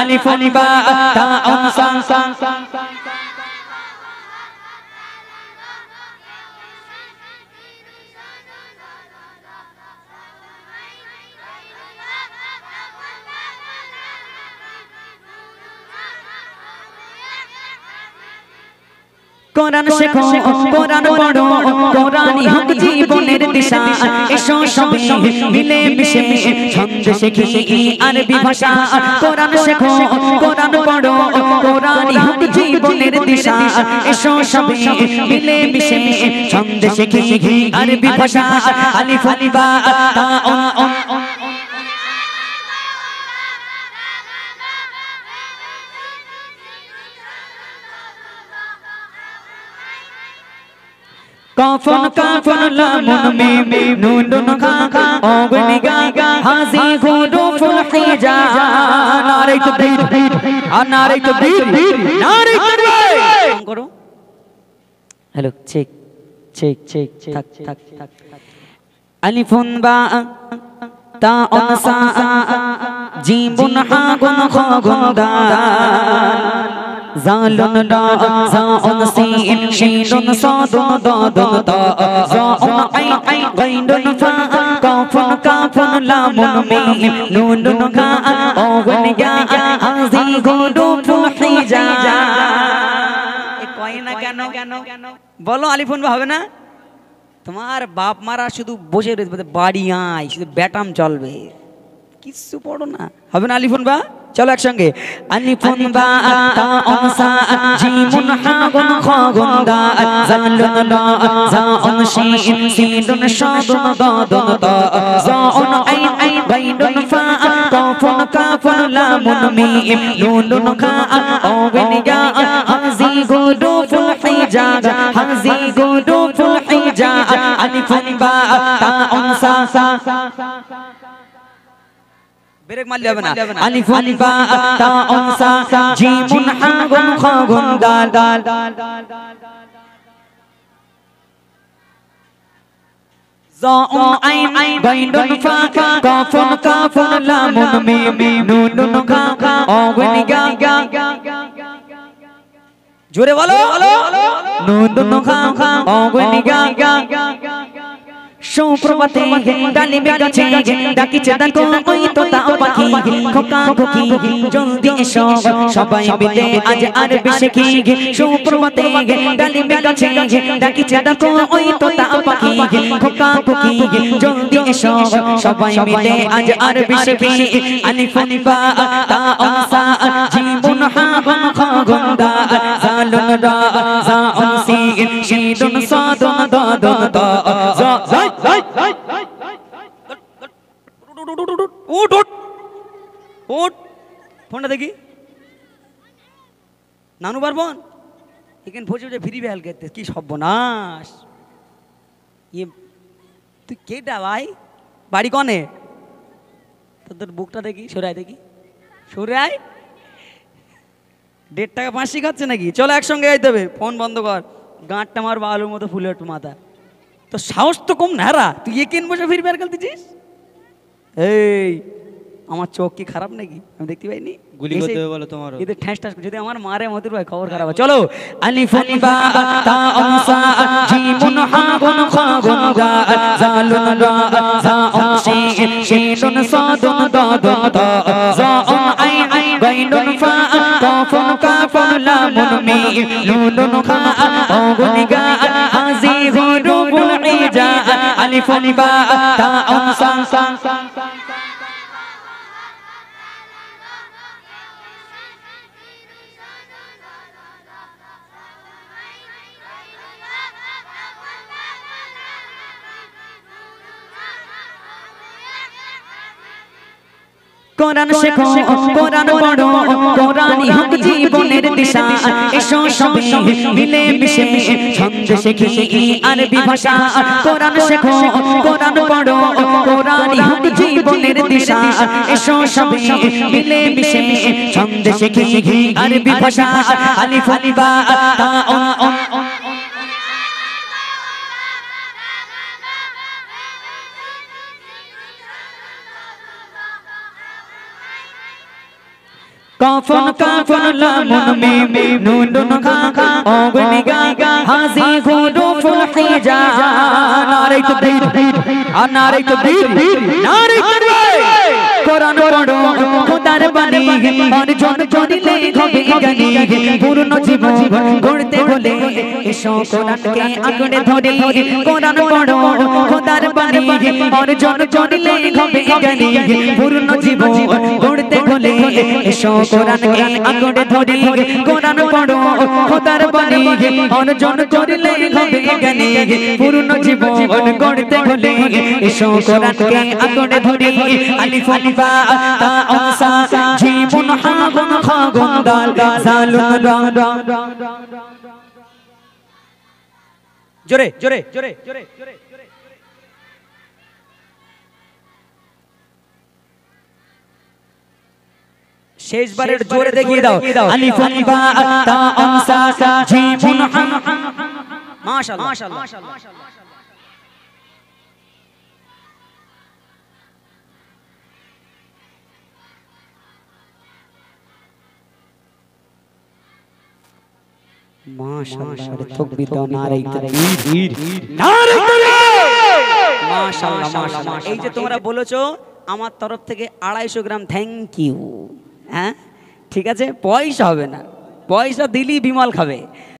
আলিফুন বা তাউন সা কোরআন শেখো কোরআন পড়ো কোরআনই হক জীবনের দিশা এসো সবে মিলে মিশে ছন্দ শিখি আরবি ভাষা কোরআন শেখো কোরআন পড়ো কোরআনই হক জীবনের দিশা এসো সবে মিলে মিশে ছন্দ শিখি আরবি ভাষা আলিফ বা তা কাফন কাফন লামুন মিম নুন নুন খা খা ওগনি গা গা হাজি হুরুফুল হিজা নারে তাকবীর নারে তাকবীর নারে তাকবীর করো হ্যালো চেক চেক চেক থাক থাক থাক আলিফুন বা তাউন সা জিমুন হা গুন খ গুন দাল জালুন লা জাউন সিন শিনুন সাদুন দাদুন তা জাউন আই গাইনুন ফা কাফুন কাফুন লামুন মিম নুন নুন খা ওগুন গা হাজি গুরুফুল হিজা এ কয় না কেন বলো আলিফুন বা হবে না তোমার বাপ মারা শুধু বসে রয়েছে বাড়ি আয় শুধু ব্যাটাম চলবে কিছু পড়ো না হবে না আলিফুন বা চলো একসঙ্গে আলিফুন বা তাউন সা জিমুন হা গুন খ গুন দাল জালুন লা জাউন শিন শিনুন সাদুন দাদুন তা জাউন আই গাইনুন ফা কাফুন কাফুন লামুন মিম নুন নুন খা ওগুন গা হাজি গুরুফুল হিজা হাজি গুরুফুল হিজা আলিফুন বা তাউন সা ব্রেক মারলে হবে না আলিফুন বা তাউন সা জিমুন হা গুন খ গুন দাল জাউন আই গাইনুন ফা কাফুন কাফুন লামুন মিম নুন নুন খা ওগুন গা জোরে বলো নুন নুন খা ওগুন গা সুপ্রভাতে ডালিমে গাছে ডাকিছে ডাকো ওই তোতা পাখি খোকা খোকি জলদি এসো সবাই মিলে আজ আরবি শিখি সুপ্রভাতে ডালিমে গাছে ডাকিছে ডাকো ওই তোতা পাখি খোকা খোকি জলদি এসো সবাই মিলে আজ আরবি শিখি আলিফুন বা তাউন সা জিমুন হা গুন খ গুন দাল জালুন রা জাউন সিন শিনুন সাদুন দাদুন তা ফোনটা দেখি নানু বারবন এখানে ভোজে ভোজে ফিরি বেহাল করতে কি সর্বনাশ ইয়ে তুই কেটা ভাই বাড়ি কনে তোর বুকটা দেখি সরাই দেখি সরাই 1.5 টাকা 5 শিখাচ্ছে নাকি চলো একসঙ্গে আইতে হবে ফোন বন্ধ কর গাঁটটা মারবো আলুর মতো ফুলে একটু মাথা তো সাহস তো কম না রা তুই এখানে বসে ফিরি বেহাল খেলতেছিস এই আমার চোখ কি খারাপ নাকি আমি দেখতে পাইনি গুলি করতে হবে বলো তোমার এদের ঠ্যাস ঠ্যাস যদি আমার মারে মতির ভাই খবর খারাপ চলো আলিফুন বা তাউন সা জিমুন হা গুন খ গুন দাল জালুন রা জাউন শিন শিনুন সাদুন দাদুন তা জাউন আই গাইনুন ফা কাফুন কাফুন লামুন মিম নুন নুন খা ওগুন গা হাজি হুরুফুল হিজা আলিফুন বা তাউন সা কোরআন শেখো কোরআন পড়ো কোরআনই হক জীবনের দিশা এসো সবে মিলে মিশে ছন্দ শিখি আরবি ভাষা কোরআন শেখো কোরআন পড়ো কোরআনই হক জীবনের দিশা এসো সবে মিলে মিশে ছন্দ শিখি আরবি ভাষা আলিফ বা তাউন কাফন কাফন লামুন মিম নুন গা অগনি গা হাজি হুরুফুল হিজা নারে তাকবীর নারে তাকবীর নারে তাকবীর কোরআন পড়ো খোদার বাণী অর্জন করিলে হবে জ্ঞানী পূর্ণ জীবন গড়তে হলে এসো কোরআনকে আঁকড়ে ধরে কোরআন পড়ো খোদার বাণী অর্জন করিলে হবে জ্ঞানী পূর্ণ জীবন গড়তে হলে এসো কোরআনকে আঁকড়ে ধরে কোরআন পড়ো খোদার বাণী অর্জন করিলে হবে জ্ঞানী পূর্ণ জীবন গড়তে হলে এসো কোরআনকে আঁকড়ে ধরে আলিফ বা তা অনসা জীবন হাগুন খাগুন দাল জালুন রা জোরে জোরে জোরে জোরে জোরে শেষবারের জোরে দেখিয়ে দাও আলিফ বা তা অনসা জীবন মাশাআল্লাহ মাশাআল্লাহ মাশাআল্লাহ তাকবীর দাও নারে তাকবীর নারে তাকবীর মাশাআল্লাহ মাশাআল্লাহ এই যে তোমরা বলেছো আমার তরফ থেকে 250 গ্রাম থ্যাংক ইউ হ্যাঁ ঠিক আছে পয়সা হবে না পয়সা দিলেই বিমল খাবে